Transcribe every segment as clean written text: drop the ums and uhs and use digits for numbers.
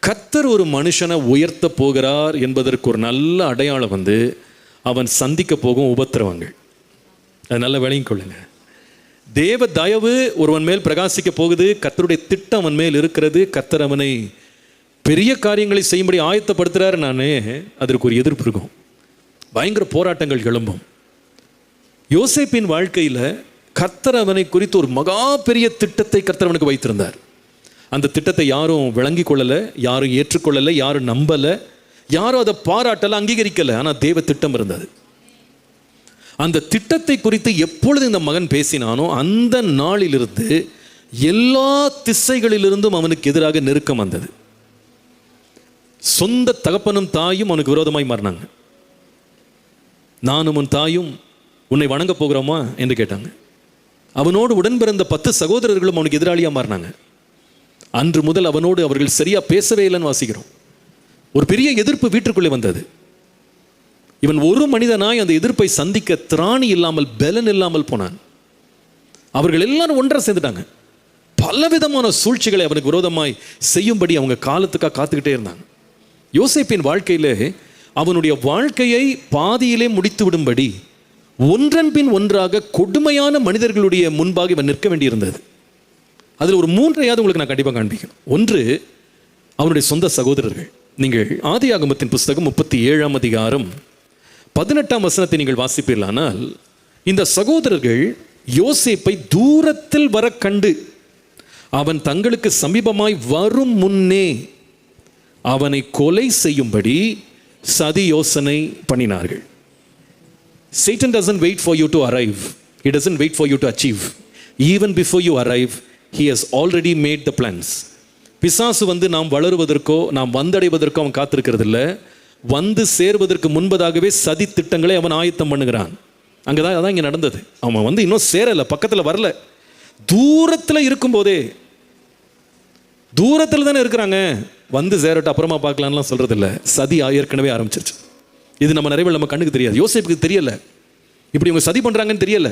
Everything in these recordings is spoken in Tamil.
கர்த்தர் ஒரு மனுஷனை உயர்த்த போகிறார் என்பதற்கு ஒரு நல்ல அடையாளம் அவன் சந்திக்க போகும் உபத்திரவங்கள். அது நல்ல விளங்கிக் கொள்ளுங்க. தேவ தயவு ஒருவன் மேல் பிரகாசிக்க போகுது. கர்த்தருடைய திட்டம் அவன் மேல் இருக்கிறது. கர்த்தர் அவனை பெரிய காரியங்களை செய்யும்படி ஆயத்தப்படுத்துறாரு. அதற்கு ஒரு எதிர்ப்பு இருக்கும். பயங்கர போராட்டங்கள் எழும்பும். யோசேப்பின் வாழ்க்கையில் கர்த்தர் அவனை குறித்து ஒரு மகா பெரிய திட்டத்தை கர்த்தர் அவனுக்கு வைத்திருந்தார். அந்த திட்டத்தை யாரும் விளங்கி கொள்ளலை, யாரும் ஏற்றுக்கொள்ளலை, யாரும் நம்பலை, யாரும் அதை பாராட்டலை, அங்கீகரிக்கலை. ஆனால் தேவ திட்டம் இருந்தது. அந்த திட்டத்தை குறித்து எப்பொழுது இந்த மகன் பேசினானோ அந்த நாளிலிருந்து எல்லா திசைகளிலிருந்தும் அவனுக்கு எதிராக நெருக்கம் வந்தது. சொந்த தகப்பனும் தாயும் அவனுக்கு விரோதமாய் மாறினாங்க. நானும் உன் தாயும் உன்னை வணங்க போகிறோமா என்று கேட்டாங்க. அவனோடு உடன் பிறந்த 10 சகோதரர்களும் அவனுக்கு எதிராளியாக மாறினாங்க. அன்று முதல் அவனோடு அவர்கள் சரியா பேசவே இல்லைன்னு வாசிக்கிறோம். ஒரு பெரிய எதிர்ப்பு வீட்டுக்குள்ளே வந்தது. இவன் ஒரு மனிதனாய் அந்த எதிர்ப்பை சந்திக்க திராணி இல்லாமல், பலன் இல்லாமல் போனான். அவர்கள் எல்லாரும் ஒன்றாக சேர்ந்துட்டாங்க. பலவிதமான சூழ்ச்சிகளை அவனுக்கு விரோதமாய் செய்யும்படி அவங்க காலத்துக்காக காத்துக்கிட்டே இருந்தாங்க. யோசேப்பின் வாழ்க்கையிலே அவனுடைய வாழ்க்கையை பாதியிலே முடித்து விடும்படி ஒன்றன் பின் ஒன்றாக கொடுமையான மனிதர்களுடைய முன்பாக இவன் நிற்க வேண்டியிருந்தது. அதில் ஒரு 3ஐயாவது உங்களுக்கு நான் கண்டிப்பாக காண்பிக்கணும். ஒன்று, அவனுடைய சொந்த சகோதரர்கள். நீங்கள் ஆதியாகமத்தின் புஸ்தகம் 37ஆம் அதிகாரம் 18ஆம் வசனத்தை நீங்கள் வாசிப்பீர்களானால், இந்த சகோதரர்கள் யோசேப்பை தூரத்தில் வர கண்டு அவன் தங்களுக்கு சமீபமாய் வரும் முன்னே அவனை கொலை செய்யும்படி சதி யோசனை பண்ணினார்கள். Satan doesn't wait for you to arrive. He doesn't wait for you to achieve. Even before you arrive, he has already made the plans. பிசாசு நாம் வளருவதற்கோ நாம் வந்தடைவதற்கோ அவன் காத்திருக்கிறது இல்லை. வந்து சேர்வதற்கு முன்பதாகவே சதி திட்டங்களை அவன் ஆயத்தம் பண்ணுகிறான். அங்கதான் அதான் இங்கே நடந்தது. அவன் இன்னும் சேரலை, பக்கத்தில் வரல. தூரத்தில் இருக்கும்போதே, தூரத்தில் தானே இருக்கிறாங்க, வந்து சேரட்டும் அப்புறமா பார்க்கலான்லாம் சொல்றது இல்லை. சதி ஏற்கனவே ஆரம்பிச்சிருச்சு. இது நம்ம நிறைய நம்ம கண்ணுக்கு தெரியாது. யோசேப்புக்கு தெரியல, இப்படி இவங்க சதி பண்றாங்கன்னு தெரியல.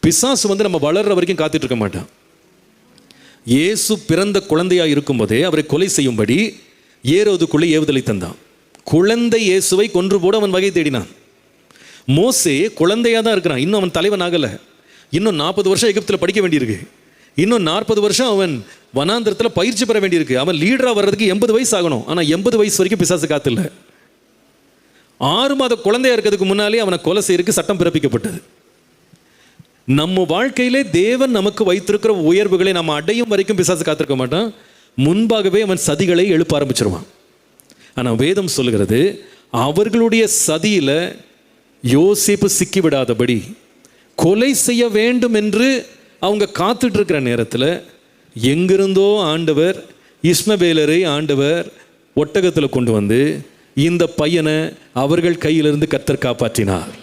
பிசாசு நம்ம வளர்ற வரைக்கும் காத்துட்டு இருக்க மாட்டான். இயேசு பிறந்த குழந்தையா இருக்கும் போதே அவரை கொலை செய்யும்படி ஏரோதுக்குள்ளே ஏவுதலை தந்தான். குழந்தை இயேசுவை கொன்று போட அவன் வகை தேடினான். மோசே குழந்தையா தான் இருக்கிறான், இன்னும் அவன் தலைவன் ஆகலை. இன்னும் 40 வருஷம் எகிப்தில் படிக்க வேண்டியிருக்கு. இன்னும் 40 வருஷம் அவன் வனாந்திரத்தில் பயிற்சி பெற வேண்டியிருக்கு. அவன் லீடரா வர்றதுக்கு 80 வயசு ஆகணும். ஆனால் 80 வயசு வரைக்கும் பிசாசு காத்துல. 6 மாத குழந்தையா இருக்கிறதுக்கு முன்னாலே அவனை கொலை செய்யறதுக்கு சட்டம் பிறப்பிக்கப்பட்டது. நம்ம வாழ்க்கையிலே தேவன் நமக்கு வைத்திருக்கிற உயர்வுகளை நம்ம அடையும் வரைக்கும் பிசாசு காத்திருக்க மாட்டான். முன்பாகவே அவன் சதிகளை எழுப்ப ஆரம்பிச்சிருவான். ஆனால் வேதம் சொல்லுகிறது, அவர்களுடைய சதியில யோசேப்பு சிக்கிவிடாதபடி கொலை செய்ய வேண்டும் என்று அவங்க காத்துட்டு இருக்கிற நேரத்தில் எங்கிருந்தோ ஆண்டவர் இஸ்மவேலரை ஆண்டவர் ஒட்டகத்தில் கொண்டு வந்து இந்த பையனை அவர்கள் கையிலிருந்து கர்த்தர் காப்பாற்றினார்.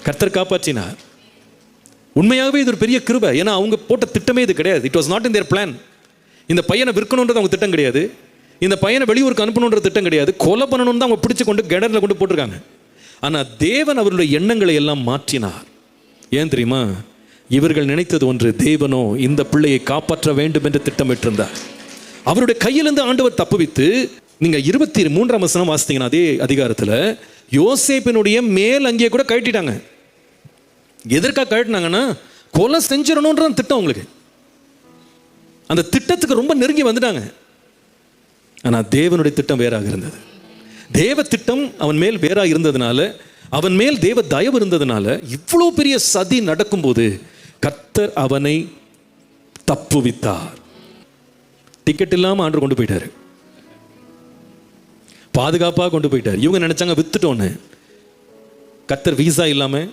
கர்த்தர் காப்பாற்றினார். உண்மையாகவே இது ஒரு பெரிய கிருபை. ஏன்னா அவங்க போட்ட திட்டமே இது கிடையாது. It was not in their plan. இந்த பையனை விற்கணுன்றது அவங்க திட்டம் கிடையாது. இந்த பையனை வெளியூருக்கு அனுப்பணுன்ற திட்டம் கிடையாது. கொலை பண்ணணும்னு தான் அவங்க பிடிச்சு கொண்டு கிணறுல கொண்டு போட்டிருக்காங்க. ஆனால் தேவன் அவருடைய எண்ணங்களை எல்லாம் மாற்றினார். ஏன் தெரியுமா? இவர்கள் நினைத்தது ஒன்று, தேவனோ இந்த பிள்ளையை காப்பாற்ற வேண்டும் என்று திட்டமிட்டிருந்தார். அவருடைய கையிலிருந்து ஆண்டவர் தப்புவித்து, நீங்க 23ஆம் வசனம் வாசித்தீங்கன்னா அதே அதிகாரத்தில் யோசேப்பினுடைய மேல் அங்கே கூட கழட்டிட்டாங்க. எதற்காக கழட்டினாங்கன்னா, கொலை செஞ்சிடணுன்ற திட்டம் உங்களுக்கு. அந்த திட்டத்துக்கு ரொம்ப நெருங்கி வந்துட்டாங்க. ஆனால் தேவனுடைய திட்டம் வேறாக இருந்தது. தேவ திட்டம் அவன் மேல் வேறாக இருந்ததுனால, அவன் மேல் தேவ தயவு இருந்ததுனால, இவ்வளோ பெரிய சதி நடக்கும்போது கர்த்தர் அவனை தப்புவித்தார். டிக்கெட் இல்லாமல் ஆண்டு கொண்டு போயிட்டாரு, பாதுகாப்பாக கொண்டு போயிட்டார். இவங்க நினைச்சாங்க வித்துட்டோன்னு. கர்த்தர் வீசா இல்லாமல்,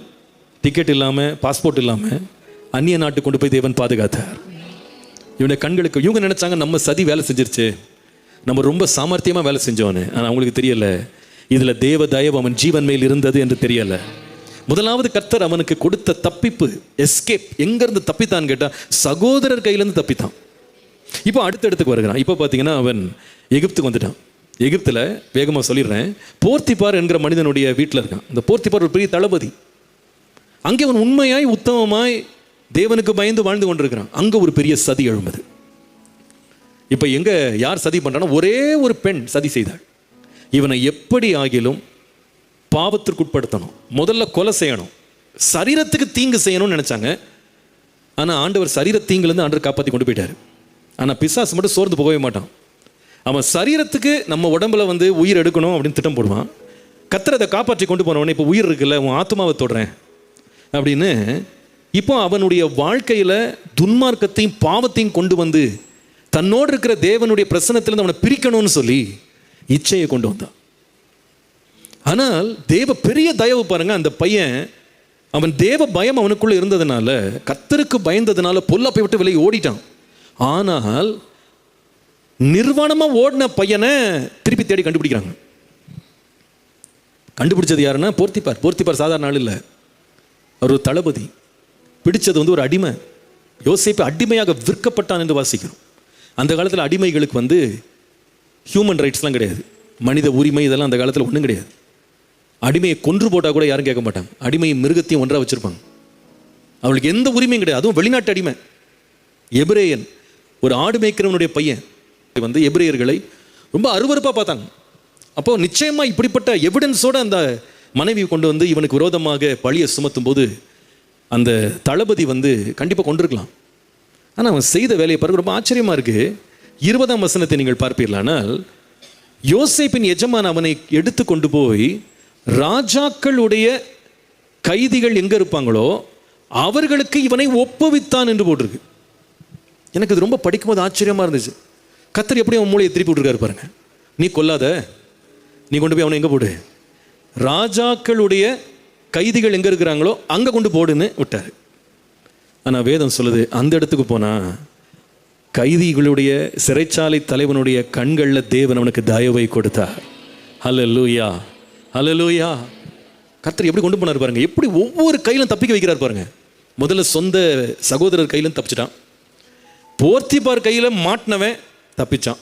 டிக்கெட் இல்லாமல், பாஸ்போர்ட் இல்லாமல் அந்நிய நாட்டு கொண்டு போய் தேவன் பாதுகாத்தார். இவனுடைய கண்களுக்கு இவங்க நினைச்சாங்க நம்ம சதி வேலை செஞ்சிருச்சு, நம்ம ரொம்ப சாமர்த்தியமாக வேலை செஞ்சோன்னு. ஆனால் அவங்களுக்கு தெரியல, இதில் தேவ தயவு அவன் ஜீவன் மேல் இருந்தது என்று தெரியல. முதலாவது கர்த்தர் அவனுக்கு கொடுத்த தப்பிப்பு, எஸ்கேப். எங்கேருந்து தப்பித்தான்னு கேட்டால் சகோதரர் கையிலேருந்து தப்பித்தான். இப்போ அடுத்தடுத்துக்கு வருகிறான். இப்போ பார்த்தீங்கன்னா அவன் எகிப்துக்கு வந்துட்டான். எகிப்தில் வேகமாக சொல்லிடுறேன், போர்த்திபார் என்கிற மனிதனுடைய வீட்டில் இருக்கான். இந்த போர்த்திபார் ஒரு பெரிய தளபதி. அங்கே அவன் உண்மையாய் உத்தமமாய் தேவனுக்கு பயந்து வாழ்ந்து கொண்டிருக்கிறான். அங்கே ஒரு பெரிய சதி எழும்புது. இப்போ எங்கே யார் சதி பண்ணுறான்னா ஒரே ஒரு பெண் சதி செய்தாள். இவனை எப்படி ஆகிலும் பாவத்திற்குட்படுத்தணும், முதல்ல கொலை செய்யணும், சரீரத்துக்கு தீங்கு செய்யணும்னு நினச்சாங்க. ஆனால் ஆண்டவர் சரீர தீங்குலேருந்து ஆண்டவர் காப்பாற்றி கொண்டு போயிட்டார். ஆனால் பிசாசு மட்டும் சோர்ந்து போகவே மாட்டான். அவன் சரீரத்துக்கு நம்ம உடம்புல உயிர் எடுக்கணும் அப்படின்னு திட்டம் போடுவான். கர்த்தர் அதை காப்பாற்றி கொண்டு போனவனே, இப்போ உயிர் இருக்குல்ல, உன் ஆத்மாவை தொடுறேன் அப்படின்னு இப்போ அவனுடைய வாழ்க்கையில் துன்மார்க்கத்தையும் பாவத்தையும் கொண்டு வந்து தன்னோடு இருக்கிற தேவனுடைய பிரசன்னத்திலிருந்து அவனை பிரிக்கணும்னு சொல்லி இச்சையை கொண்டு வந்தான். ஆனால் தேவ பெரிய தயவு பாருங்க, அந்த பையன் அவன் தேவ பயம் அவனுக்குள்ள இருந்ததுனால, கர்த்தருக்கு பயந்ததுனால பொல்லாப்பை விட்டு விலகி ஓடிட்டான். ஆனால் நிர்வாணமாக ஓடின பையனை திருப்பி தேடி கண்டுபிடிக்கிறாங்க. கண்டுபிடிச்சது யாருன்னா போர்த்திபார். போர்த்திபார் சாதாரண ஆள் இல்லை, அவர் ஒரு தளபதி. பிடிச்சது ஒரு அடிமை. யோசேப்பு அடிமையாக விற்கப்பட்டான் என்று வாசிக்கிறோம். அந்த காலத்தில் அடிமைகளுக்கு ஹியூமன் ரைட்ஸ்லாம் கிடையாது, மனித உரிமை இதெல்லாம் அந்த காலத்தில் ஒன்றும் கிடையாது. அடிமையை கொன்று போட்டால் கூட யாரும் கேட்க மாட்டாங்க. அடிமையும் மிருகத்தையும் ஒன்றாக வச்சுருப்பாங்க. அவளுக்கு எந்த உரிமையும் கிடையாது. அதுவும் வெளிநாட்டு அடிமை, எபிரேயன், ஒரு ஆடு மேய்க்கிறவனுடைய பையன். எபிரேயர்களை ரொம்ப அருவருப்பாக பார்த்தாங்க. அப்போ நிச்சயமாக இப்படிப்பட்ட எவிடன்ஸோடு அந்த மனைவி கொண்டு இவனுக்கு விரோதமாக பழியை சுமத்தும் போது அந்த தளபதி கண்டிப்பாக கொண்டிருக்கலாம். ஆனால் அவன் செய்த வேலையை பாருங்க, ரொம்ப ஆச்சரியமாக இருக்குது. 20ஆம் வசனத்தை நீங்கள் பார்ப்பீர்களானால், யோசேப்பின் எஜமான் அவனை எடுத்து கொண்டு போய் ராஜாக்களுடைய கைதிகள் எங்கே இருப்பாங்களோ அவர்களுக்கு இவனை ஒப்புவித்தான் என்று போட்டிருக்கு. எனக்கு இது ரொம்ப படிக்கும்போது ஆச்சரியமாக இருந்துச்சு. கர்த்தர் எப்படி அவன் மூளையை திருப்பி விட்டுருக்காரு பாருங்க. நீ கொல்லாத, நீ கொண்டு போய் அவனை எங்கே போடு, ராஜாக்களுடைய கைதிகள் எங்கே இருக்கிறாங்களோ அங்கே கொண்டு போடுன்னு விட்டார். ஆனால் வேதம் சொல்லுது, அந்த இடத்துக்கு போனால் கைதிகளுடைய சிறைச்சாலை தலைவனுடைய கண்களில் தேவன் அவனுக்கு தயவை கொடுத்தார். ஹல்லேலூயா, ஹல்லேலூயா. கர்த்தர் எப்படி கொண்டு போனார் பாருங்க, எப்படி ஒவ்வொரு கையிலும் தப்பிக்க வைக்கிறார் பாருங்க. முதல்ல சொந்த சகோதரர் கையிலும் தப்பிச்சிட்டான். போர்த்திபார் கையில் மாட்டினவன் தப்பிச்சான்.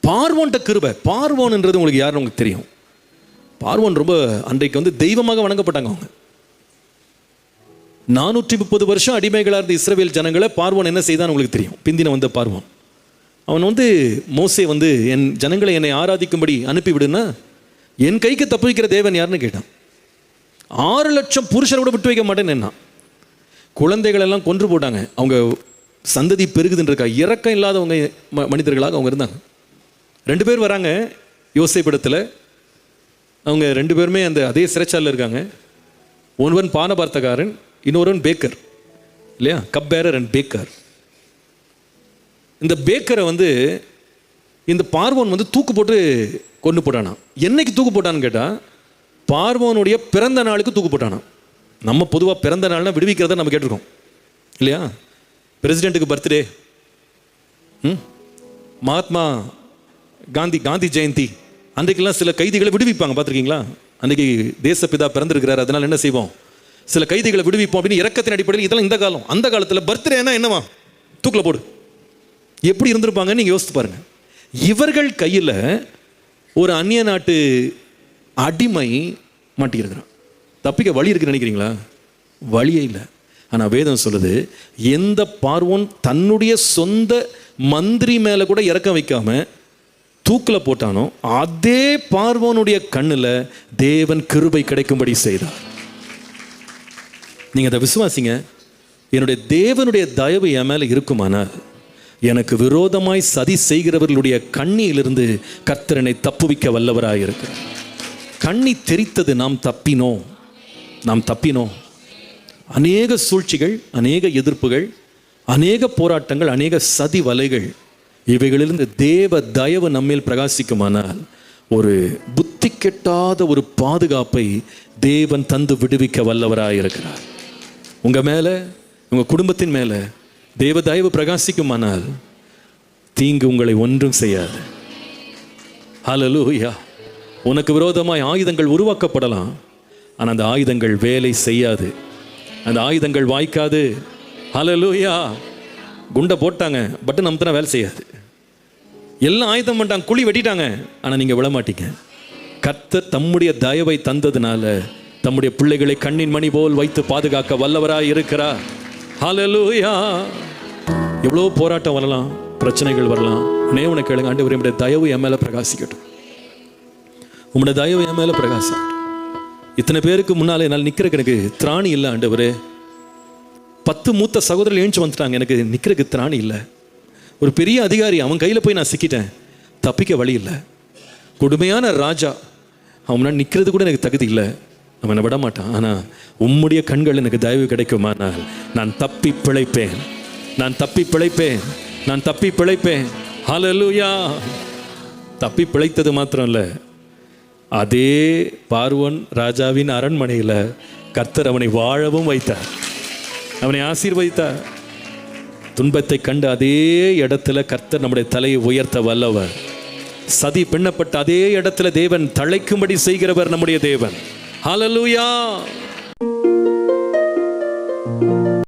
பார்வோன்ட்ட கிருபை. பார்வோன்ன்றது உங்களுக்கு யாருன்னு உங்களுக்கு தெரியும். பார்வோன் ரொம்ப அன்றைக்கு தெய்வமாக வணங்கப்பட்டாங்க. அவங்க 430 வருஷம் அடிமைகளாக இருந்த இஸ்ரவேல் ஜனங்களை பார்வோன் என்ன செய்தான் உங்களுக்கு தெரியும். பிந்தின வந்த பார்வோன் அவன் மோசே என் ஜனங்களை என்னை ஆராதிக்கும்படி அனுப்பிவிடுன்னா என் கைக்கு தப்பு வைக்கிற தேவன் யாருன்னு கேட்டான். 6 லட்சம் புருஷரை கூட விட்டு வைக்க மாட்டேன்னு என்ன, குழந்தைகள் எல்லாம் கொன்று போட்டாங்க. அவங்க சந்ததி பெருகுதுன்றக்கா இரக்கம் இல்லாதவங்க மனிதர்களாக அவங்க இருந்தாங்க. 2 பேர் வராங்க யோசேப்பிடத்தில். அவங்க 2 பேருமே அதே சிறைச்சாலையில் இருக்காங்க. ஒருவன் பானபார்த்தக்காரன், இன்னொருவன் பேக்கர் இல்லையா, கப் பேரர் அண்ட் பேக்கர். இந்த பேக்கரை இந்த பார்வோன் தூக்கு போட்டு கொண்டு போட்டானா. என்னைக்கு தூக்கு போட்டான்னு கேட்டால், பார்வோனுடைய பிறந்த நாளுக்கு தூக்கு போட்டானா. நம்ம பொதுவாக பிறந்த நாள்னா விடுவிக்கிறத நம்ம கேட்டிருக்கோம் இல்லையா. பிரசிடெண்ட்டுக்கு பர்த்டே, மகாத்மா காந்தி ஜெயந்தி, அன்றைக்கெல்லாம் சில கைதிகளை விடுவிப்பாங்க, பார்த்துருக்கீங்களா? அன்றைக்கி தேசப்பிதா பிறந்திருக்கிறார், அதனால் என்ன செய்வோம், சில கைதிகளை விடுவிப்போம் அப்படின்னு இரக்கத்தின் அடிப்படையில். இதெல்லாம் இந்த காலம். அந்த காலத்தில் பர்த்டேனா என்னவா, தூக்கில் போடு. எப்படி இருந்திருப்பாங்கன்னு நீங்கள் யோசித்து பாருங்கள். இவர்கள் கையில் ஒரு அந்நிய நாட்டு அடிமை மாட்டியிருக்கிறான். தப்பிக்க வழி இருக்குன்னு நினைக்கிறீங்களா? வழியே இல்லை. ஆனால் வேதம் சொல்லுது, எந்த பார்வோன் தன்னுடைய சொந்த மந்திரி மேலே கூட இறக்கம் வைக்காம தூக்கில் போட்டானோ அதே பார்வோனுடைய கண்ணில் தேவன் கிருபை கிடைக்கும்படி செய்தார். நீங்கள் அதை விசுவாசிங்க. என்னுடைய தேவனுடைய தயவு என் மேலே இருக்குமானால் எனக்கு விரோதமாய் சதி செய்கிறவர்களுடைய கண்ணியிலிருந்து கர்த்தர் என்னை தப்புவிக்க வல்லவராக இருக்கிறார். கண்ணி தெரித்தது, நாம் தப்பினோம். அநேக சூழ்ச்சிகள், அநேக எதிர்ப்புகள், அநேக போராட்டங்கள், அநேக சதி வலைகள், இவைகளிலிருந்து தேவ தயவு நம்மேல் பிரகாசிக்குமானால் ஒரு புத்தி கெட்டாத ஒரு பாதுகாப்பை தேவன் தந்து விடுவிக்க வல்லவராக இருக்கிறார். உங்கள் மேலே, உங்கள் குடும்பத்தின் மேலே தேவ தயவு பிரகாசிக்குமானால் தீங்கு உங்களை ஒன்றும் செய்யாது. ஹல்லேலூயா. உனக்கு விரோதமாய் ஆயுதங்கள் உருவாக்கப்படலாம், ஆனால் அந்த ஆயுதங்கள் வேலை செய்யாது, அந்த ஆயுதங்கள் வாய்க்காது. ஹல்லேலூயா. குண்டை போட்டாங்க, பட்டன் அமுத்தினா வேலை செய்யாது. எல்லாம் ஆயுதம் பண்ணிட்டாங்க, குழி வெட்டிட்டாங்க, ஆனால் நீங்கள் விழமாட்டீங்க. கர்த்தர் தம்முடைய தயவை தந்ததுனால தம்முடைய பிள்ளைகளை கண்ணின் மணி போல் வைத்து பாதுகாக்க வல்லவராய் இருக்கிறார். ஹல்லேலூயா. எவ்வளோ போராட்டம் வரலாம், பிரச்சனைகள் வரலாம். உன்னை கேளுங்க, ஆண்டவரே உம்முடைய தயவு என் மேலே பிரகாசிக்கட்டும், உம்முடைய தயவு என் மேலே பிரகாசிக்கட்டும். இத்தனை பேருக்கு முன்னாலே என்னால் நிற்கிறதுக்கு எனக்கு திராணி இல்லை ஆண்டவரே. 10 மூத்த சகோதரர்கள் எழுந்து வந்துட்டாங்க, எனக்கு நிற்கிறதுக்கு திராணி இல்லை. ஒரு பெரிய அதிகாரி, அவன் கையில் போய் நான் சிக்கிட்டேன், தப்பிக்க வழி இல்லை. கொடுமையான ராஜா, அவனை நிற்கிறது கூட எனக்கு தகுதி இல்லை, அவனை விட மாட்டான். ஆனால் உம்முடைய கண்கள் எனக்கு தயவு கிடைக்குமானால் நான் தப்பி பிழைப்பேன், நான் தப்பி பிழைப்பேன், நான் தப்பி பிழைப்பேன். ஹல்லேலூயா. தப்பி பிழைத்தது மாத்திரம் இல்லை, அதே பார்வோன் ராஜாவின் அரண்மனையில் கர்த்தர் அவனை வாழவும் வைத்தார், அவனை ஆசீர்வதித்தார். துன்பத்தை கண்டு அதே இடத்துல கர்த்தர் நம்முடைய தலையை உயர்த்த வல்லவர். சதி பின்னப்பட்ட அதே இடத்துல தேவன் தழைக்கும்படி செய்கிறவர் நம்முடைய தேவன். ஹல்லேலூயா.